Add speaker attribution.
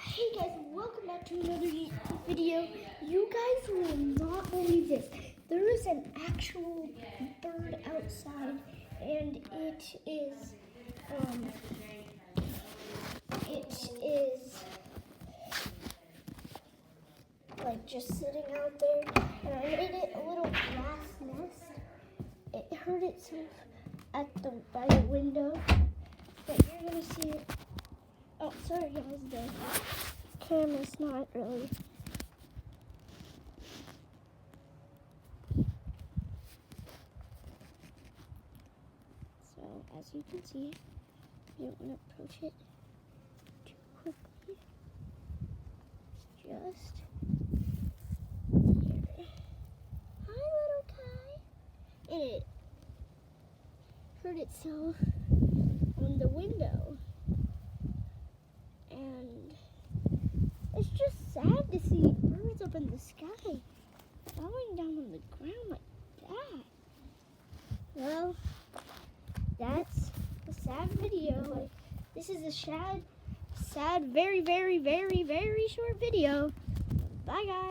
Speaker 1: Hey guys, welcome back to another video. You guys will not believe this. There is an actual bird outside, and it is like just sitting out there, and I made it a little grass nest. It hurt itself by the window, but you're gonna see it. Oh, sorry guys, the camera's not really. So, as you can see, you don't want to approach it too quickly. Just here. Hi, little guy. And it hurt itself on the window. And it's just sad to see birds up in the sky falling down on the ground like that. Well, that's a sad video. This is a sad, very, very, very, very short video. Bye, guys.